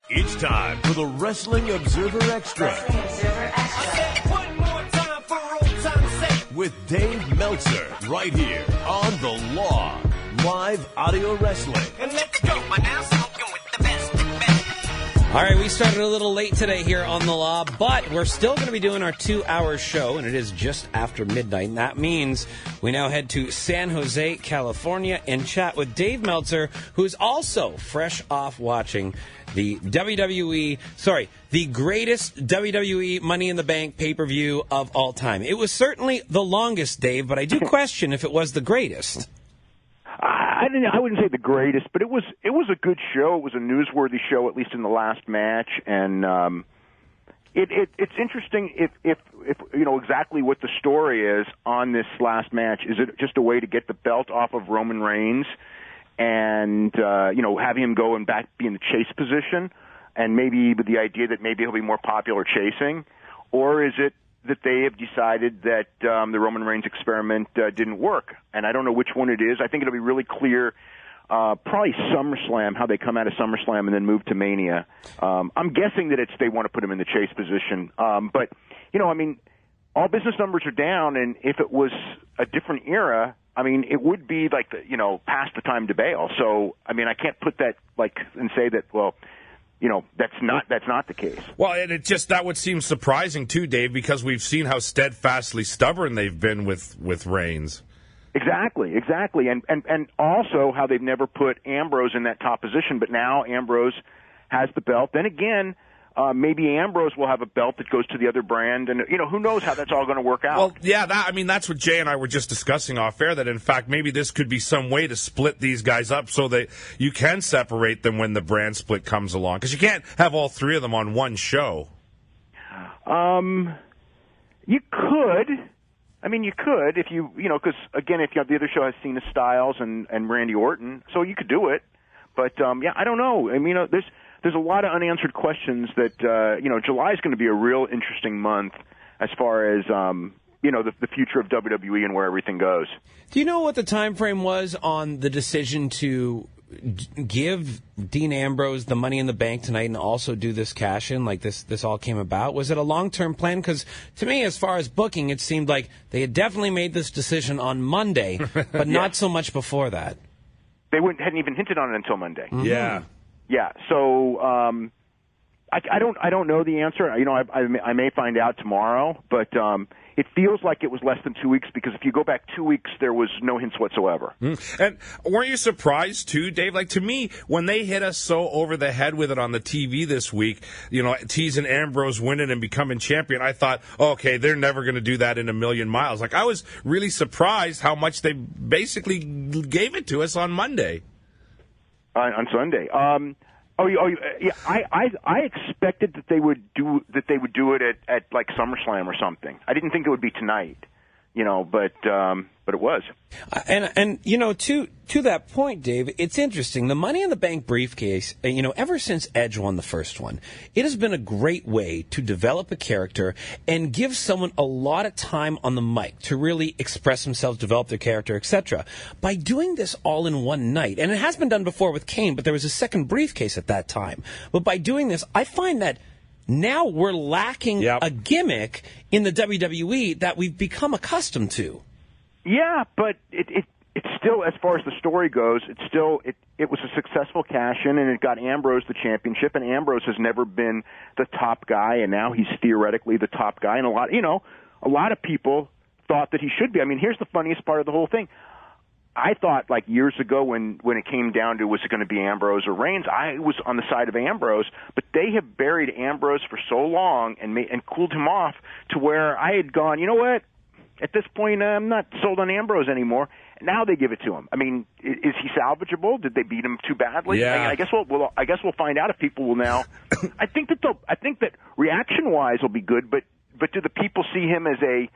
It's time for the Wrestling Observer Extra. With Dave Meltzer, right here on The Law. Live audio wrestling. And let's go. All right, we started a little late today here on The Law, but we're still going to be doing our 2-hour show, and it is just after midnight. And that means we now head to San Jose, California, and chat with Dave Meltzer, who's also fresh off watching the the greatest WWE Money in the Bank pay-per-view of all time. It was certainly the longest, Dave, but I do question if it was the greatest. I wouldn't say the greatest, but it was a good show. It was a newsworthy show, at least in the last match, and it's interesting if you know exactly what the story is on this last match. Is it just a way to get the belt off of Roman Reigns and have him go and back be in the chase position, and maybe with the idea that maybe he'll be more popular chasing, or is it that they have decided that the Roman Reigns experiment didn't work? And I don't know which one it is. I think it'll be really clear probably SummerSlam, how they come out of SummerSlam and then move to Mania. I'm guessing that they want to put him in the chase position. But, all business numbers are down, and if it was a different era, it would be like, past the time to bail. So, I can't put that and say that, well, that's not the case. Well, and that would seem surprising too, Dave, because we've seen how steadfastly stubborn they've been with Reigns. Exactly, and also how they've never put Ambrose in that top position, but now Ambrose has the belt. Then again, maybe Ambrose will have a belt that goes to the other brand, and who knows how that's all going to work out. Well, yeah, that's what Jay and I were just discussing off air, that in fact maybe this could be some way to split these guys up so that you can separate them when the brand split comes along, because you can't have all three of them on one show. You could. You could if because again, if you have the other show has Cena, Styles, and Randy Orton, so you could do it. But I don't know. There's a lot of unanswered questions that July is going to be a real interesting month as far as the future of WWE and where everything goes. Do you know what the time frame was on the decision to give Dean Ambrose the Money in the Bank tonight and also do this cash-in, like this all came about? Was it a long-term plan? Because to me, as far as booking, it seemed like they had definitely made this decision on Monday, but not so much before that. They hadn't even hinted on it until Monday. Mm-hmm. Yeah. So I don't know the answer. I may find out tomorrow, but it feels like it was less than 2 weeks, because if you go back 2 weeks, there was no hints whatsoever. And weren't you surprised too, Dave? Like, to me, when they hit us so over the head with it on the TV this week, teasing Ambrose winning and becoming champion, I thought, okay, they're never going to do that in a million miles. Like, I was really surprised how much they basically gave it to us on Monday. On Sunday. Yeah. I expected that they would do it at like SummerSlam or something. I didn't think it would be tonight, but it was. And to that point, Dave, it's interesting. The Money in the Bank briefcase, ever since Edge won the first one, it has been a great way to develop a character and give someone a lot of time on the mic to really express themselves, develop their character, etc. By doing this all in one night, and it has been done before with Kane, but there was a second briefcase at that time. But by doing this, I find that now we're lacking a gimmick in the WWE that we've become accustomed to. Yeah, but it's still, as far as the story goes, it was a successful cash-in, and it got Ambrose the championship, and Ambrose has never been the top guy, and now he's theoretically the top guy, and a lot of people thought that he should be. Here's the funniest part of the whole thing. I thought, like, years ago when it came down to was it going to be Ambrose or Reigns, I was on the side of Ambrose, but they have buried Ambrose for so long and cooled him off to where I had gone, you know what? At this point, I'm not sold on Ambrose anymore. Now they give it to him. Is he salvageable? Did they beat him too badly? Yeah. I guess we'll find out if people will now. I think that reaction-wise will be good, but do the people see him as a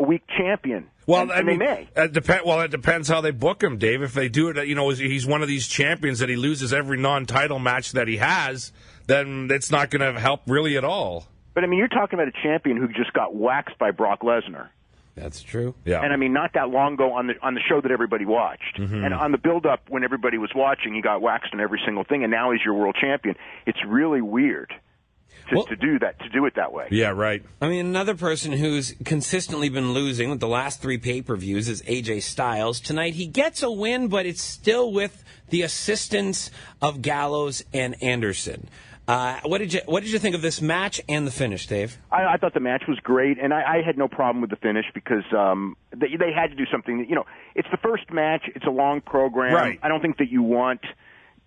weak champion? Well, they may. It depends how they book him, Dave. If they do it, he's one of these champions that he loses every non-title match that he has, then it's not going to help really at all. But you're talking about a champion who just got waxed by Brock Lesnar. That's true. Yeah. And I mean, not that long ago on the show that everybody watched, and on the build-up when everybody was watching, he got waxed on every single thing, and now he's your world champion. It's really weird to do it that way. Yeah, right. I mean, another person who's consistently been losing with the last 3 pay-per-views is AJ Styles. Tonight he gets a win, but it's still with the assistance of Gallows and Anderson. What did you think of this match and the finish, Dave? I thought the match was great, and I had no problem with the finish because they had to do something. It's the first match. It's a long program. Right. I don't think that you want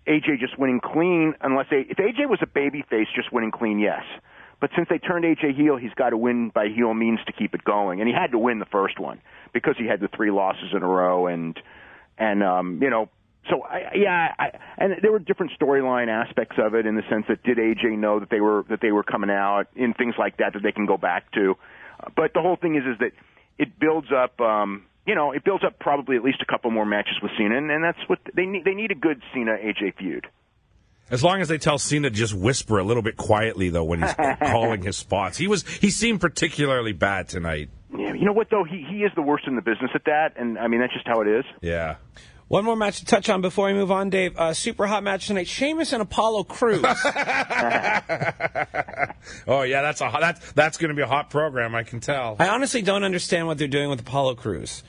AJ just winning clean if AJ was a babyface just winning clean, yes. But since they turned AJ heel, he's got to win by heel means to keep it going, and he had to win the first one because he had the 3 losses in a row, and So and there were different storyline aspects of it in the sense that did AJ know that they were coming out in things like that they can go back to, but the whole thing is that it builds up. It builds up probably at least a couple more matches with Cena, and that's what they need. They need a good Cena AJ feud. As long as they tell Cena to just whisper a little bit quietly though when he's calling his spots. He seemed particularly bad tonight. Yeah, you know what though? He is the worst in the business at that, and I mean that's just how it is. Yeah. One more match to touch on before we move on, Dave. Super hot match tonight. Sheamus and Apollo Crews. Oh yeah, that's going to be a hot program. I can tell. I honestly don't understand what they're doing with Apollo Crews.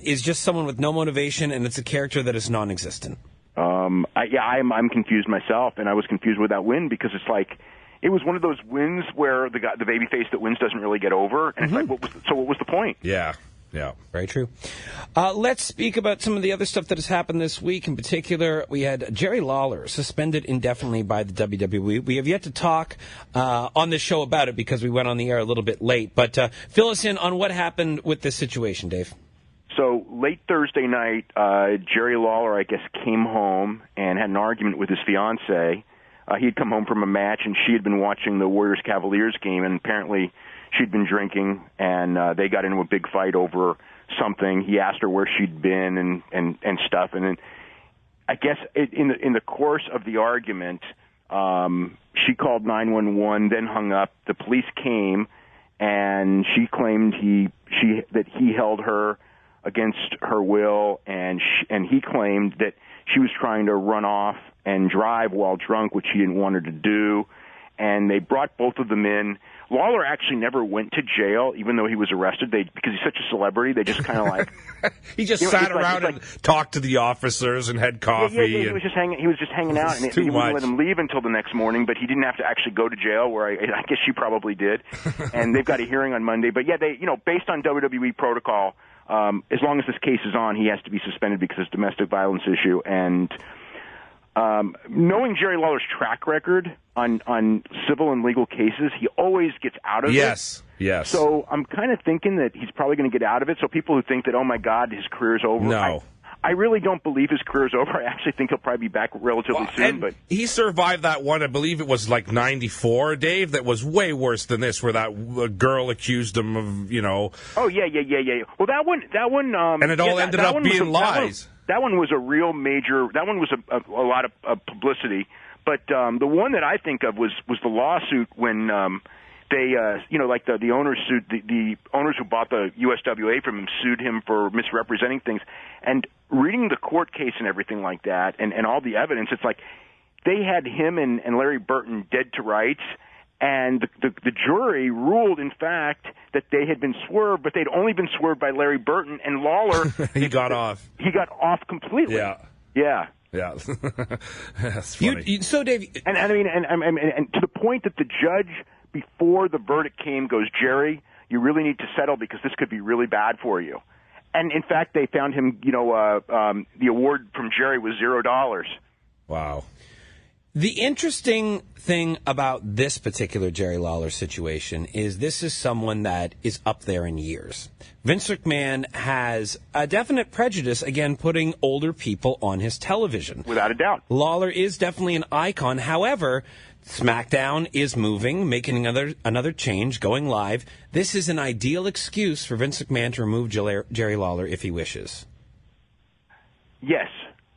Is just someone with no motivation, and it's a character that is non-existent. I'm confused myself, and I was confused with that win because it's like it was one of those wins where the babyface that wins doesn't really get over, and it's like, what was the point? Yeah. Yeah. Very true. Let's speak about some of the other stuff that has happened this week. In particular, we had Jerry Lawler suspended indefinitely by the WWE. We have yet to talk on this show about it because we went on the air a little bit late. But fill us in on what happened with this situation, Dave. So late Thursday night, Jerry Lawler, I guess, came home and had an argument with his fiancée. He had come home from a match, and she had been watching the Warriors-Cavaliers game, and apparently she'd been drinking, and they got into a big fight over something. He asked her where she'd been and stuff, and then I guess in the course of the argument, she called 911, then hung up. The police came, and she claimed that he held her against her will, and he claimed that she was trying to run off and drive while drunk, which he didn't want her to do. And they brought both of them in. Lawler actually never went to jail, even though he was arrested. Because he's such a celebrity, they just kind of like he just sat around and talked to the officers and had coffee. Yeah, he was just hanging out, and he wouldn't let him leave until the next morning. But he didn't have to actually go to jail, where I guess she probably did. And they've got a hearing on Monday. But yeah, based on WWE protocol, as long as this case is on, he has to be suspended because it's a domestic violence issue. And knowing Jerry Lawler's track record on civil and legal cases, he always gets out of it. Yes. So I'm kind of thinking that he's probably going to get out of it. So people who think that, oh my God, his career's over. No. I really don't believe his career's over. I actually think he'll probably be back relatively soon. But he survived that one, I believe it was like 94, Dave, that was way worse than this, where that girl accused him of, Oh, yeah. Well, that one... and it all ended up being lies. That one was a real major... That one was a lot of publicity. But the one that I think of was the lawsuit when... They, like the owners sued the owners who bought the USWA from him sued him for misrepresenting things. And reading the court case and everything like that, and all the evidence, it's like they had him and Larry Burton dead to rights, and the jury ruled, in fact, that they had been swerved, but they'd only been swerved by Larry Burton, and Lawler he got off. He got off completely. Yeah. That's funny. So, Dave, and I mean, and to the point that the judge, before the verdict came, goes, Jerry, you really need to settle because this could be really bad for you. And in fact, they found him, the award from Jerry was $0. Wow. The interesting thing about this particular Jerry Lawler situation is this is someone that is up there in years. Vince McMahon has a definite prejudice, again, putting older people on his television. Without a doubt. Lawler is definitely an icon. However, SmackDown is moving, making another change, going live. This is an ideal excuse for Vince McMahon to remove Jerry Lawler if he wishes. Yes.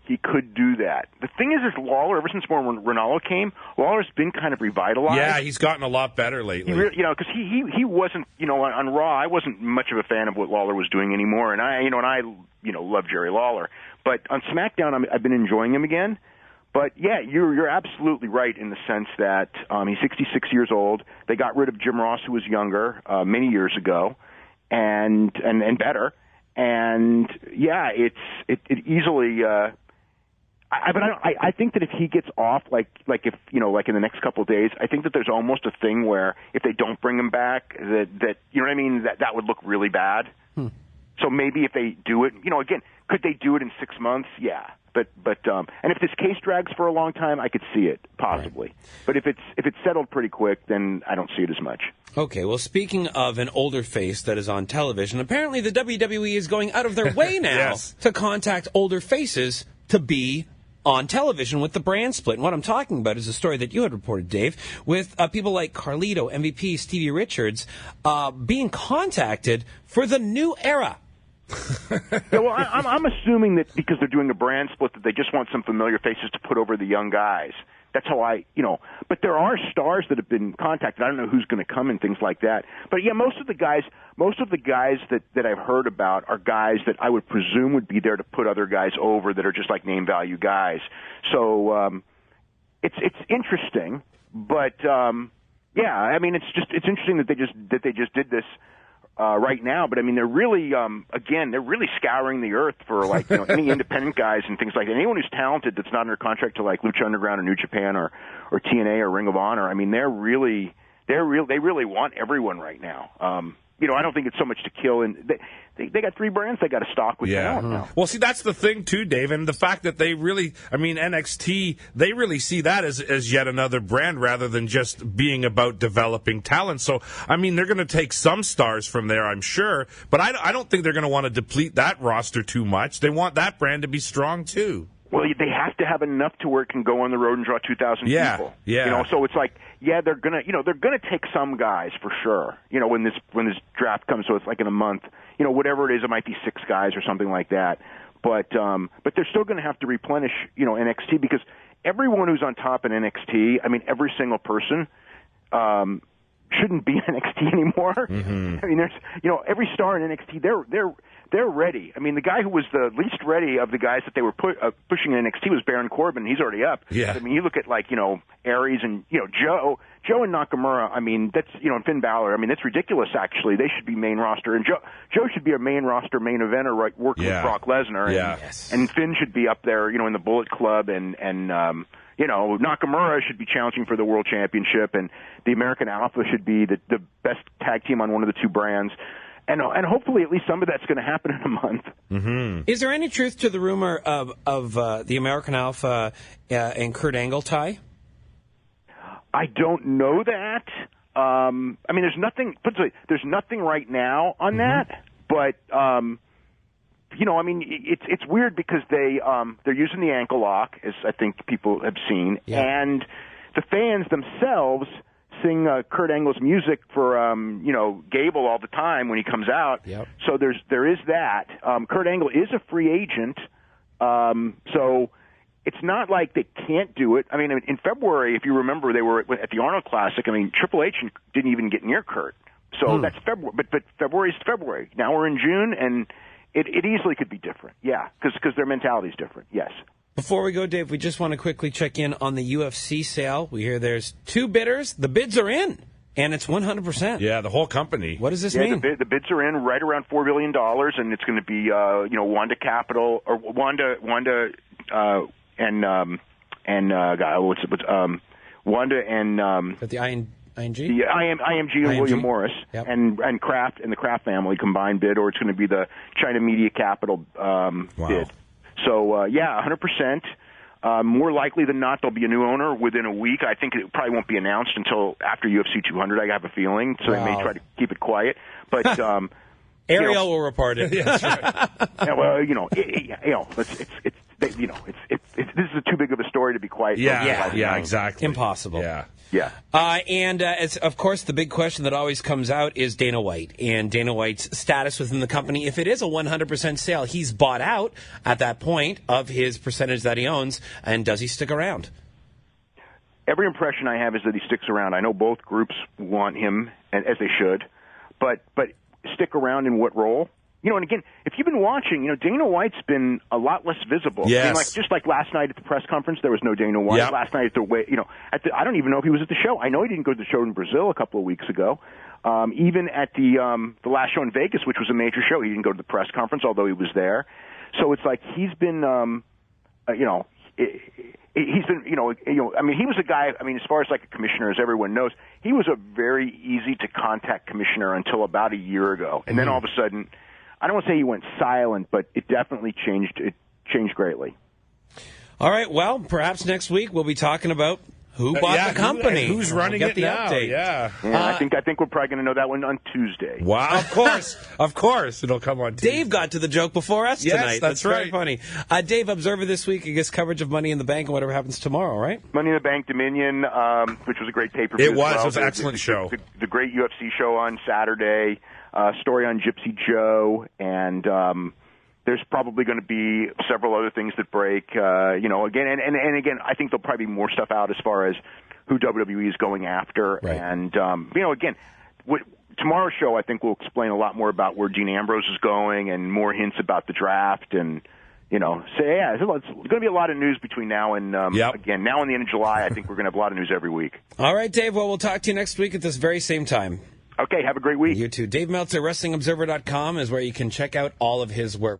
he could do that. The thing is Lawler, ever since when Ronaldo came, Lawler's been kind of revitalized. Yeah, he's gotten a lot better lately. Because he wasn't, on Raw, I wasn't much of a fan of what Lawler was doing anymore, and I love Jerry Lawler. But on SmackDown, I've been enjoying him again. But yeah, you're absolutely right in the sense that he's 66 years old. They got rid of Jim Ross, who was younger, many years ago, and better. And yeah, it easily. I think that if he gets off, like if like in the next couple of days, I think that there's almost a thing where if they don't bring him back, that you know what I mean, that would look really bad. So maybe if they do it, again, could they do it in 6 months? Yeah. But and if this case drags for a long time, I could see it possibly. Right. But if it's settled pretty quick, then I don't see it as much. Okay, well, speaking of an older face that is on television, apparently the WWE is going out of their way now yes. to contact older faces to be on television with the brand split. And what I'm talking about is a story that you had reported, Dave, with people like Carlito, MVP, Stevie Richards being contacted for the new era. Yeah, well, I'm assuming that because they're doing a brand split that they just want some familiar faces to put over the young guys. That's how but there are stars that have been contacted. I don't know who's going to come and things like that. But yeah, most of the guys that I've heard about are guys that I would presume would be there to put other guys over that are just like name value guys. So it's interesting, but yeah, I mean it's interesting that they just did this. Right now, but I mean they're really scouring the earth for any independent guys and things like that. Anyone who's talented that's not under contract to like Lucha Underground or New Japan or TNA or Ring of Honor. I mean they really want everyone right now. I don't think it's so much to kill, and they got 3 brands they got to stock with talent now. Well, see, that's the thing too, Dave, and the fact that they really, NXT, they really see that as yet another brand rather than just being about developing talent. So, they're going to take some stars from there, I'm sure, but I don't think they're going to want to deplete that roster too much. They want that brand to be strong too. Well, they have to have enough to where it can go on the road and draw 2,000 people. Yeah. So it's like, they're gonna take some guys for sure. When this draft comes, so it's like in a month. Whatever it is, it might be 6 guys or something like that. But they're still going to have to replenish, NXT because everyone who's on top in NXT, every single person, shouldn't be in NXT anymore. Mm-hmm. There's, every star in NXT, they're ready. The guy who was the least ready of the guys that they were pushing in NXT was Baron Corbin. He's already up. Yeah. You look at Aries and Joe and Nakamura. That's and Finn Balor. That's ridiculous. Actually, they should be main roster, and Joe should be a main roster main eventer, right? Working with Brock Lesnar. And Finn should be up there, in the Bullet Club, and Nakamura should be challenging for the World Championship, and the American Alpha should be the best tag team on one of the 2 brands. And hopefully at least some of that's going to happen in a month. Mm-hmm. Is there any truth to the rumor of the American Alpha and Kurt Angle tie? I don't know that. There's nothing. There's nothing right now on that. But it's weird because they're using the ankle lock, as I think people have seen, and the fans themselves sing Kurt Angle's music for Gable all the time when he comes out. Yep. So there is that. Kurt Angle is a free agent, so it's not like they can't do it. In February, if you remember, they were at the Arnold Classic. Triple H didn't even get near Kurt. So that's February, but February is February. Now we're in June, and it easily could be different. Yeah, because their mentality is different. Yes. Before we go, Dave, we just want to quickly check in on the UFC sale. We hear there's 2 bidders. The bids are in, and it's 100%. Yeah, the whole company. What does this mean? The bids are in right around $4 billion, and it's going to be, Wanda Capital, or Wanda, Wanda and... At the ING? Yeah, IMG and William Morris, and Kraft and the Kraft family combined bid, or it's going to be the China Media Capital bid. So, 100%. More likely than not, there'll be a new owner within a week. I think it probably won't be announced until after UFC 200, I have a feeling, so they may try to keep it quiet. But, Ariel will report it. Yeah, that's right. Yeah, well, this is too big of a story to be quite. Yeah, exactly. Impossible. Yeah. And of course, the big question that always comes out is Dana White and Dana White's status within the company. If it is a 100% sale, he's bought out at that point of his percentage that he owns, and does he stick around? Every impression I have is that he sticks around. I know both groups want him, and as they should, but stick around in what role? And again, if you've been watching, Dana White's been a lot less visible. Yes. I mean, just like last night at the press conference, there was no Dana White. Yep. Last night I don't even know if he was at the show. I know he didn't go to the show in Brazil a couple of weeks ago. Even at the last show in Vegas, which was a major show, he didn't go to the press conference, although he was there. So it's like he's been, he's been, I mean, he was a guy, I mean, as far as like a commissioner, as everyone knows, he was a very easy to contact commissioner until about a year ago. And then all of a sudden, I don't want to say he went silent, but it definitely changed. It changed greatly. All right. Well, perhaps next week we'll be talking about who bought the company. Who's running we'll it get the now? update. Yeah. I think we're probably going to know that one on Tuesday. Wow. Of course. It'll come on Tuesday. Dave got to the joke before us Yes, tonight. that's very right. funny. Dave, Observer this week, I guess coverage of Money in the Bank and whatever happens tomorrow, right? Money in the Bank Dominion, which was a great pay-per-view. It was. Well. It was an excellent show. The great UFC show on Saturday, story on Gypsy Joe, and there's probably going to be several other things that break. Again, and again, I think there'll probably be more stuff out as far as who WWE is going after. Right. And, again, tomorrow's show, I think, will explain a lot more about where Dean Ambrose is going and more hints about the draft. And, it's going to be a lot of news between now and, again, now and the end of July. I think we're going to have a lot of news every week. All right, Dave. Well, we'll talk to you next week at this very same time. Okay, have a great week. You too. Dave Meltzer, WrestlingObserver.com is where you can check out all of his work.